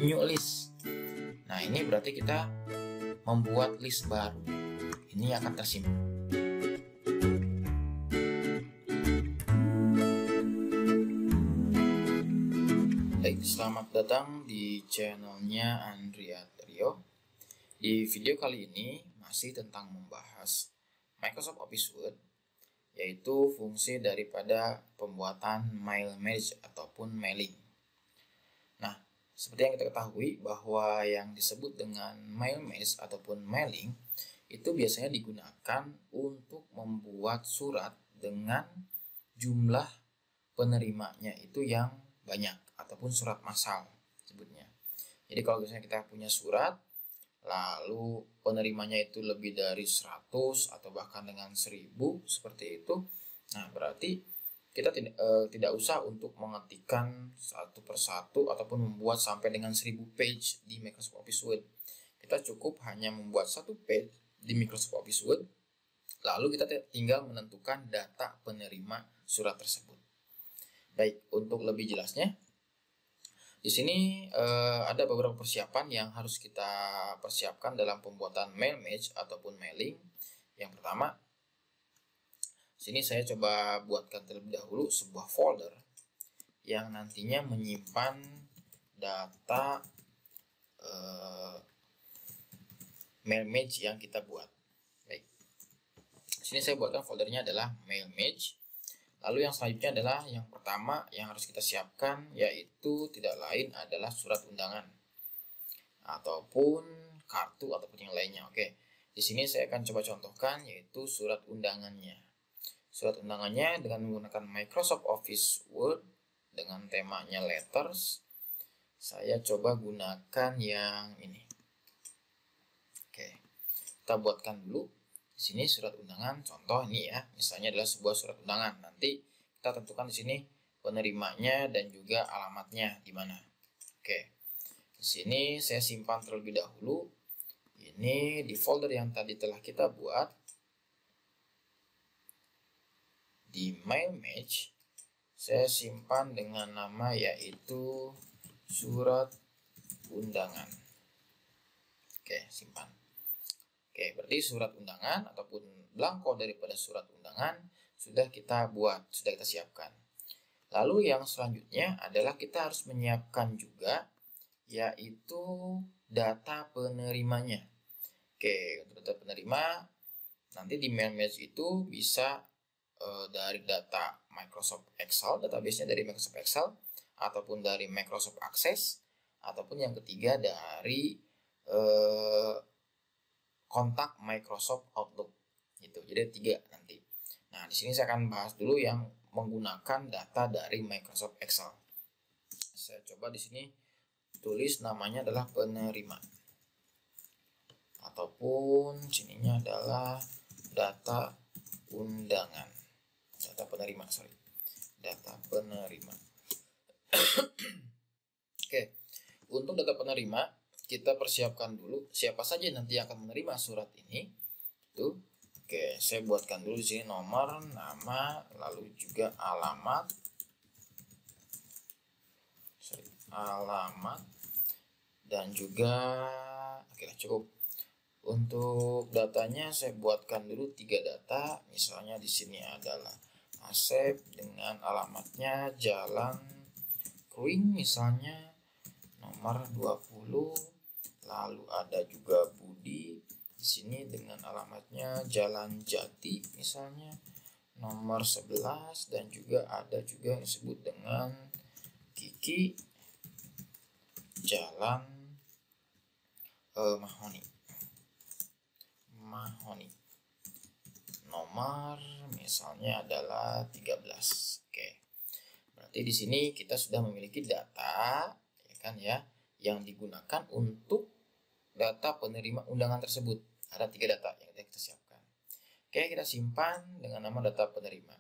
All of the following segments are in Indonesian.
new list. Nah, ini berarti kita membuat list baru. Ini akan tersimpan. Baik, selamat datang di channelnya Andrea Trio. Di video kali ini masih tentang membahas Microsoft Office Word, yaitu fungsi daripada pembuatan mail merge ataupun mailing. Nah, seperti yang kita ketahui bahwa yang disebut dengan mail merge ataupun mailing itu biasanya digunakan untuk membuat surat dengan jumlah penerimanya itu yang banyak ataupun surat massal sebutnya. Jadi kalau misalnya kita punya surat lalu penerimanya itu lebih dari 100 atau bahkan dengan 1000 seperti itu, nah berarti kita tidak usah untuk mengetikkan satu persatu ataupun membuat sampai dengan 1000 page di Microsoft Office Word. Kita cukup hanya membuat satu page di Microsoft Office Word, lalu kita tinggal menentukan data penerima surat tersebut. Baik, untuk lebih jelasnya, di sini ada beberapa persiapan yang harus kita persiapkan dalam pembuatan mail merge ataupun mailing. Yang pertama, sini saya coba buatkan terlebih dahulu sebuah folder yang nantinya menyimpan data mail merge yang kita buat. Baik, sini saya buatkan foldernya adalah mail merge. Lalu yang selanjutnya adalah yang pertama yang harus kita siapkan, yaitu tidak lain adalah surat undangan ataupun kartu ataupun yang lainnya. Oke, di sini saya akan coba contohkan yaitu surat undangannya. Surat undangannya dengan menggunakan Microsoft Office Word dengan temanya letters. Saya coba gunakan yang ini. Oke, kita buatkan dulu. Di sini surat undangan, contoh ini ya, misalnya adalah sebuah surat undangan. Nanti kita tentukan di sini penerimanya dan juga alamatnya di mana. Oke, di sini saya simpan terlebih dahulu. Ini di folder yang tadi telah kita buat di mail merge. Saya simpan dengan nama yaitu surat undangan. Oke, simpan. Oke, berarti surat undangan ataupun blanko daripada surat undangan sudah kita buat, sudah kita siapkan. Lalu yang selanjutnya adalah kita harus menyiapkan juga yaitu data penerimanya. Oke, untuk data penerima nanti di mail merge itu bisa dari data Microsoft Excel, database-nya dari Microsoft Excel, ataupun dari Microsoft Access, ataupun yang ketiga dari kontak Microsoft Outlook gitu. Jadi 3 nanti. Nah, di sini saya akan bahas dulu yang menggunakan data dari Microsoft Excel. Saya coba di sini tulis namanya adalah penerima. Ataupun sininya adalah data undangan. Data penerima, sorry. Data penerima. Oke. Untuk data penerima kita persiapkan dulu siapa saja nanti yang akan menerima surat ini. Itu, oke, saya buatkan dulu di sini nomor, nama, lalu juga alamat. Alamat dan juga oke, cukup. Untuk datanya saya buatkan dulu 3 data. Misalnya di sini adalah Asep dengan alamatnya Jalan Kruing misalnya nomor 20. Lalu ada juga Budi di sini dengan alamatnya Jalan Jati misalnya nomor 11, dan juga ada juga yang disebut dengan Kiki Jalan Mahoni nomor misalnya adalah 13. Oke. Berarti di sini kita sudah memiliki data ya kan ya yang digunakan untuk data penerima undangan tersebut. Ada 3 data yang kita siapkan. Oke, kita simpan dengan nama data penerima.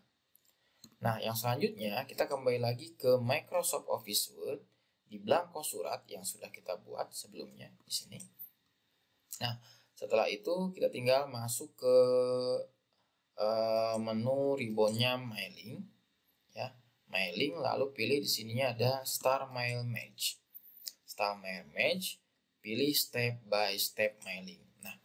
Nah, yang selanjutnya kita kembali lagi ke Microsoft Office Word di blanko surat yang sudah kita buat sebelumnya di sini. Nah, setelah itu kita tinggal masuk ke menu ribbonnya mailing ya. Mailing, lalu pilih di sininya ada Start Mail Merge. style manage, pilih step by step mailing. Nah,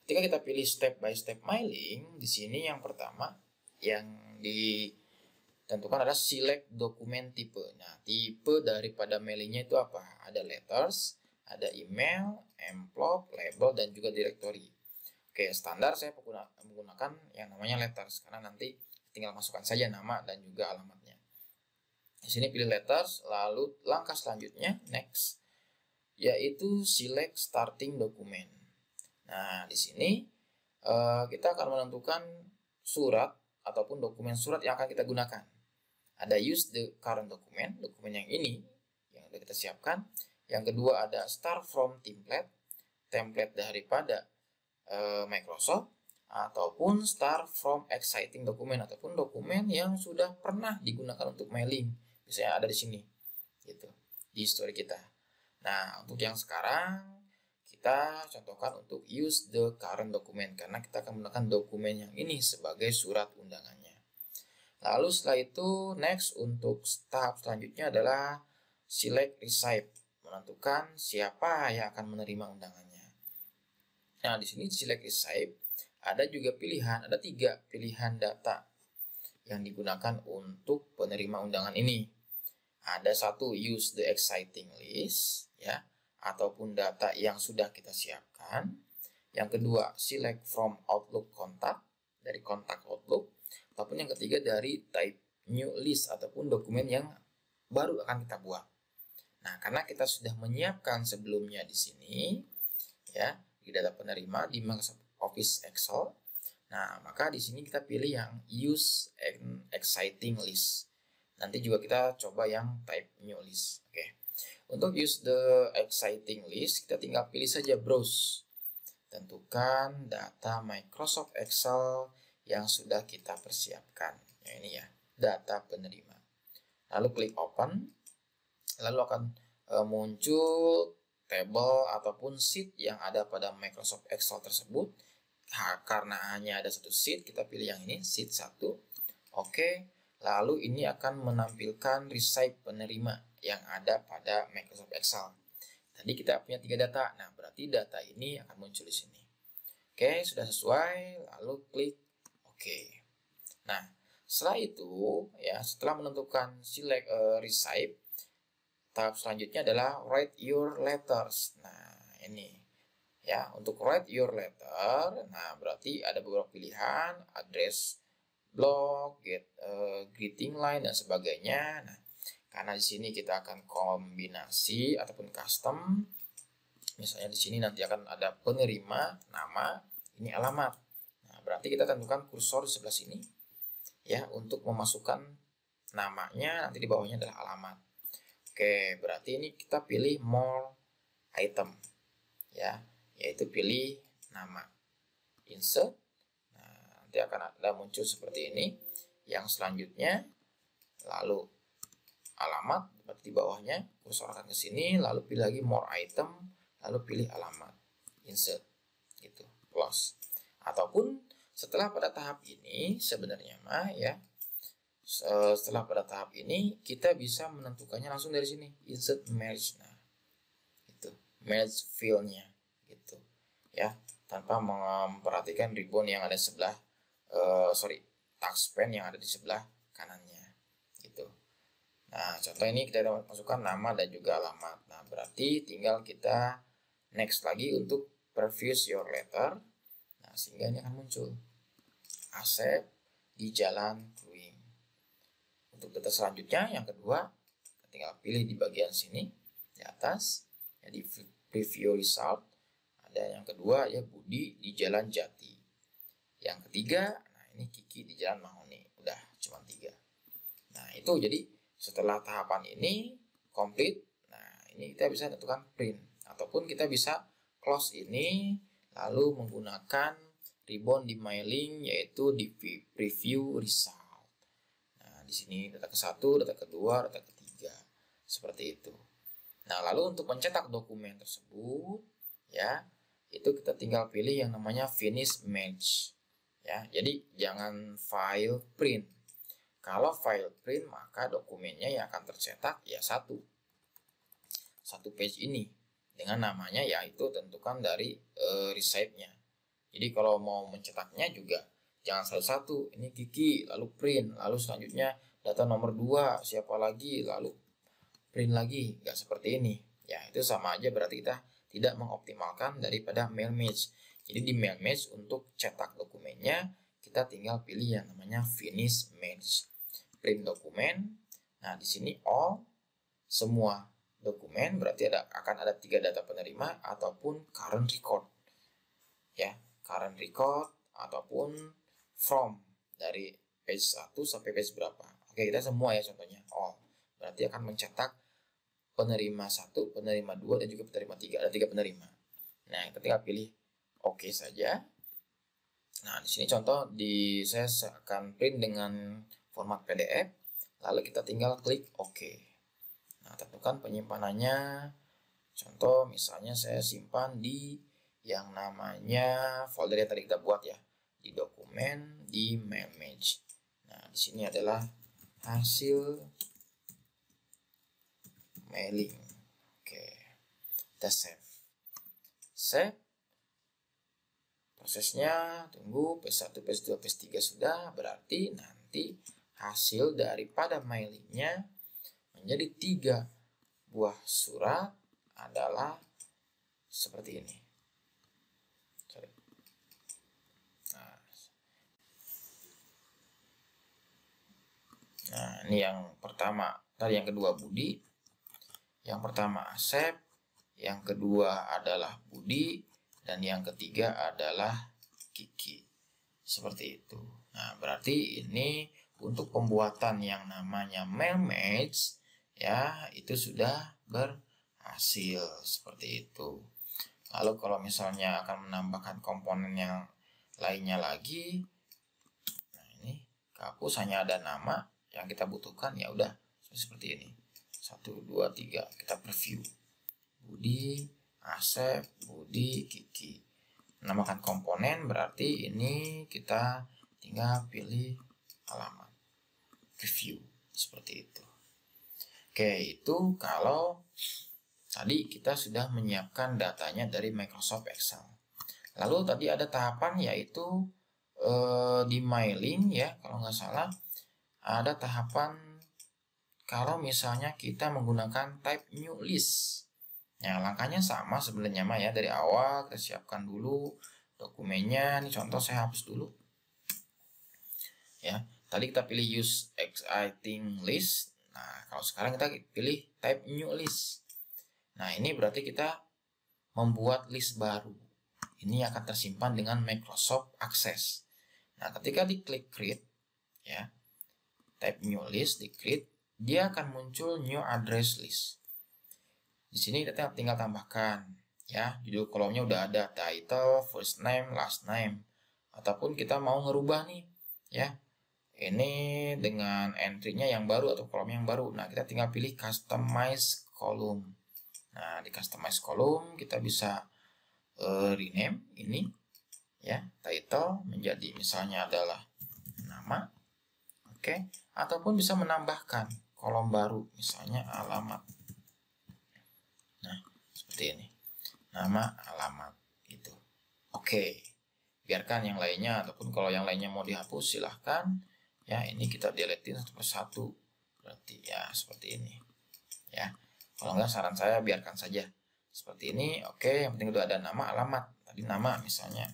ketika kita pilih step by step mailing, di sini yang pertama yang ditentukan adalah select dokumen tipe. Nah, tipe daripada mailingnya itu apa? Ada letters, ada email, envelope, label, dan juga directory. Oke, standar saya menggunakan yang namanya letters karena nanti tinggal masukkan saja nama dan juga alamatnya. Di sini pilih letters, lalu langkah selanjutnya next, yaitu select starting document. Nah, di sini kita akan menentukan surat ataupun dokumen surat yang akan kita gunakan. Ada use the current document, dokumen yang ini yang sudah kita siapkan. Yang kedua ada start from template, template daripada Microsoft, ataupun start from exciting document ataupun dokumen yang sudah pernah digunakan untuk mailing. Misalnya ada di sini, gitu, di history kita. Nah, untuk yang sekarang kita contohkan untuk use the current document karena kita akan menggunakan dokumen yang ini sebagai surat undangannya. Lalu setelah itu next untuk tahap selanjutnya adalah select receive, menentukan siapa yang akan menerima undangannya. Nah, di sini select receive ada juga pilihan, ada 3 pilihan data yang digunakan untuk penerima undangan ini. Ada satu use the exciting list, ya, ataupun data yang sudah kita siapkan. Yang kedua select from Outlook kontak, dari kontak Outlook, ataupun yang ketiga dari type new list ataupun dokumen yang baru akan kita buat. Nah, karena kita sudah menyiapkan sebelumnya di sini, ya, di data penerima di Microsoft Office Excel. Nah, maka di sini kita pilih yang use an exciting list. Nanti juga kita coba yang type new list. Oke. Untuk use the exciting list, kita tinggal pilih saja browse. Tentukan data Microsoft Excel yang sudah kita persiapkan. Ya, ini ya, data penerima. Lalu klik open. Lalu akan muncul table ataupun sheet yang ada pada Microsoft Excel tersebut. Karena hanya ada satu sheet, kita pilih yang ini, sheet 1. Oke, lalu ini akan menampilkan receipt penerima yang ada pada Microsoft Excel. Tadi kita punya 3 data, nah berarti data ini akan muncul di sini. Oke, sudah sesuai, lalu klik oke. Nah, setelah itu, ya, setelah menentukan select receipt, tahap selanjutnya adalah write your letters. Nah, ini ya, untuk write your letter, nah berarti ada beberapa pilihan, address block, greeting line dan sebagainya. Nah, karena di sini kita akan kombinasi ataupun custom. Misalnya di sini nanti akan ada penerima, nama, ini alamat. Nah, berarti kita tentukan kursor di sebelah sini ya untuk memasukkan namanya, nanti di bawahnya adalah alamat. Oke, berarti ini kita pilih more item, ya, yaitu pilih nama, insert. Nah, nanti akan ada muncul seperti ini. Yang selanjutnya, lalu alamat, berarti di bawahnya kursor akan ke sini, lalu pilih lagi more item, lalu pilih alamat, insert, gitu, close. Ataupun setelah pada tahap ini sebenarnya mah ya. Setelah pada tahap ini kita bisa menentukannya langsung dari sini, insert merge. Nah, itu merge fill-nya gitu ya, tanpa memperhatikan ribbon yang ada sebelah taskpan yang ada di sebelah kanannya gitu. Nah, contoh ini kita masukkan nama dan juga alamat. Nah, berarti tinggal kita next lagi untuk preview your letter. Nah, sehingga ini akan muncul accept di jalan Pluing. Untuk data selanjutnya yang kedua, tinggal pilih di bagian sini di atas ya, di preview result. Ada yang kedua ya, Budi di Jalan Jati. Yang ketiga, nah ini Kiki di Jalan Mahoni. Udah cuma 3. Nah, itu jadi setelah tahapan ini complete, nah ini kita bisa tentukan print ataupun kita bisa close ini lalu menggunakan ribbon di mailing yaitu di preview result. Di sini data ke-1, data kedua, data ketiga. Seperti itu. Nah, lalu untuk mencetak dokumen tersebut ya, itu kita tinggal pilih yang namanya finish match. Ya, jadi jangan file print. Kalau file print maka dokumennya yang akan tercetak ya 1. satu page ini dengan namanya, yaitu tentukan dari recipe-nya. Jadi kalau mau mencetaknya juga jangan satu-satu, ini Kiki, lalu print, lalu selanjutnya data nomor 2, siapa lagi, lalu print lagi, nggak seperti ini. Ya, itu sama aja berarti kita tidak mengoptimalkan daripada mail match. Jadi di mail match untuk cetak dokumennya, kita tinggal pilih yang namanya finish match. Print dokumen. Nah, di sini all, semua dokumen, berarti akan ada 3 data penerima ataupun current record. Ya, current record ataupun from dari page 1 sampai page berapa. Oke, kita semua ya contohnya all. Berarti akan mencetak penerima 1, penerima 2, dan juga penerima 3. Ada 3 penerima. Nah, ketika pilih oke saja. Nah, di sini contoh saya akan print dengan format PDF. Lalu kita tinggal klik oke. Nah, tentukan penyimpanannya. Contoh misalnya saya simpan di yang namanya folder yang tadi kita buat ya, di dokumen, di mail match. Nah, di sini adalah hasil mailing. Oke, kita save. Prosesnya tunggu PS1, PS2, PS3 sudah, berarti nanti hasil daripada mailingnya menjadi 3 buah surat adalah seperti ini. Nah, ini yang pertama, tadi yang kedua Budi, yang pertama Asep, yang kedua adalah Budi, dan yang ketiga adalah Kiki. Seperti itu. Nah, berarti ini untuk pembuatan yang namanya mail match ya, itu sudah berhasil seperti itu. Lalu kalau misalnya akan menambahkan komponen yang lainnya lagi, nah ini kehapus, hanya ada nama yang kita butuhkan, ya udah seperti ini. 1, 2, 3, kita preview. Budi, Asep, Budi, Kiki. Menambahkan komponen berarti ini kita tinggal pilih alamat. Preview seperti itu. Oke, itu kalau tadi kita sudah menyiapkan datanya dari Microsoft Excel. Lalu tadi ada tahapan yaitu di mailing ya, kalau nggak salah ada tahapan kalau misalnya kita menggunakan type new list. Nah, langkahnya sama sebenarnya mah ya, dari awal kita siapkan dulu dokumennya. Ini contoh saya hapus dulu. Ya, tadi kita pilih use existing list. Nah, kalau sekarang kita pilih type new list. Nah, ini berarti kita membuat list baru. Ini akan tersimpan dengan Microsoft Access. Nah, ketika diklik create ya, type new list, di create, dia akan muncul new address list. Di sini kita tinggal tambahkan ya, judul kolomnya udah ada, title, first name, last name. Ataupun kita mau ngerubah nih ya, ini dengan entry-nya yang baru atau kolom yang baru. Nah, kita tinggal pilih customize column. Nah, di customize column kita bisa rename ini ya, title menjadi misalnya adalah nama. Oke, ataupun bisa menambahkan kolom baru, misalnya alamat. Nah, seperti ini. Nama, alamat, gitu. Oke, biarkan yang lainnya, ataupun kalau yang lainnya mau dihapus, silahkan. Ya, ini kita deletein satu persatu. Berarti ya, seperti ini. Ya, kalau enggak saran saya biarkan saja. Seperti ini, oke, yang penting udah ada nama, alamat. Tadi nama misalnya.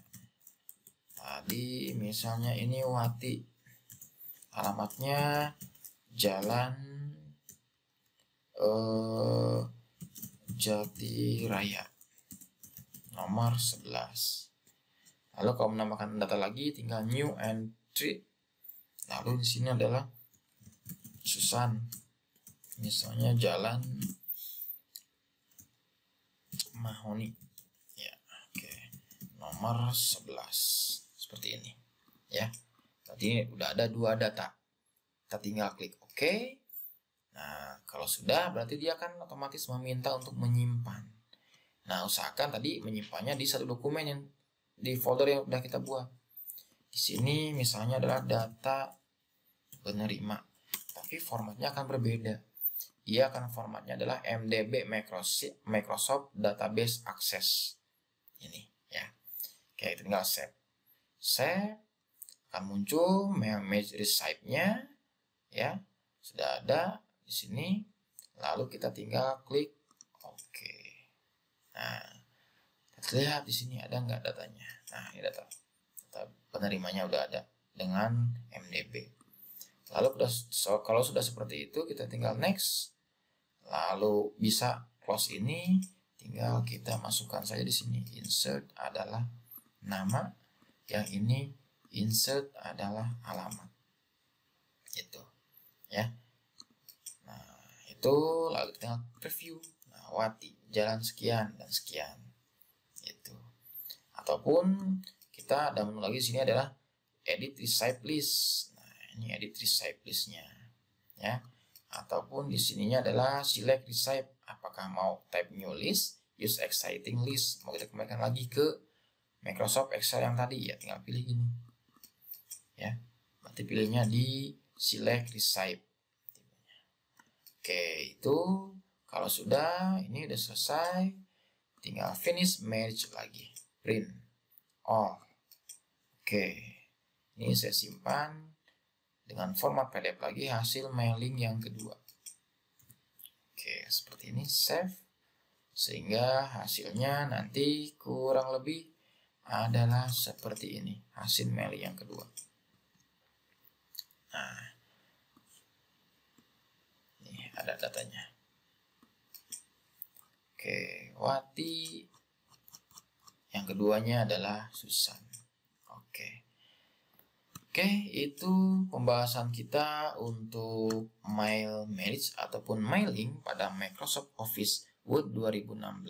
Tadi misalnya ini Wati. Alamatnya Jalan Jati Raya nomor 11. Lalu kalau menambahkan data lagi tinggal new entry. Lalu di sini adalah Susan. Misalnya Jalan Mahoni. Ya, oke. Nomor 11. Seperti ini. Ya. Tadi udah ada 2 data. Kita tinggal klik OK. Nah, kalau sudah berarti dia akan otomatis meminta untuk menyimpan. Nah, usahakan tadi menyimpannya di satu dokumen yang di folder yang udah kita buat. Di sini misalnya adalah data penerima, tapi formatnya akan berbeda. dia akan formatnya adalah MDB Microsoft Database Access. Ini ya. Oke, tinggal save. Save, akan muncul manage recipe-nya ya. Sudah ada di sini. Lalu kita tinggal klik OK. Nah, terlihat di sini ada nggak datanya? Nah, ini data penerimanya udah ada dengan MDB. Lalu kalau sudah seperti itu, kita tinggal next. Lalu bisa close ini, tinggal kita masukkan saja di sini. Insert adalah nama, yang ini insert adalah alamat. Itu ya. Itu lalu tinggal preview. Nah, Wati jalan sekian dan sekian itu. Ataupun kita ada menu lagi di sini adalah edit recipe list. Nah, ini edit recipe listnya ya. Ataupun di sininya adalah select recipe, apakah mau type new list, use existing list, mau kita kembalikan lagi ke Microsoft Excel yang tadi ya, tinggal pilih gini ya. Berarti pilihnya di select recipe. Oke, itu kalau sudah, ini udah selesai, tinggal finish merge lagi, print all. Oke, ini saya simpan dengan format PDF lagi hasil mailing yang kedua. Oke, seperti ini, save, sehingga hasilnya nanti kurang lebih adalah seperti ini, hasil mailing yang kedua. Nah, ada datanya. Oke, Wati. Yang keduanya adalah Susan. Oke, itu pembahasan kita untuk mail manage ataupun mailing pada Microsoft Office Word 2016.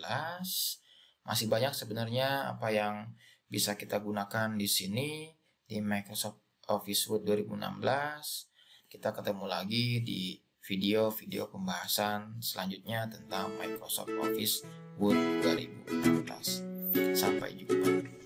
Masih banyak sebenarnya apa yang bisa kita gunakan di sini di Microsoft Office Word 2016. Kita ketemu lagi di video-video pembahasan selanjutnya tentang Microsoft Office Word 2016. Sampai jumpa.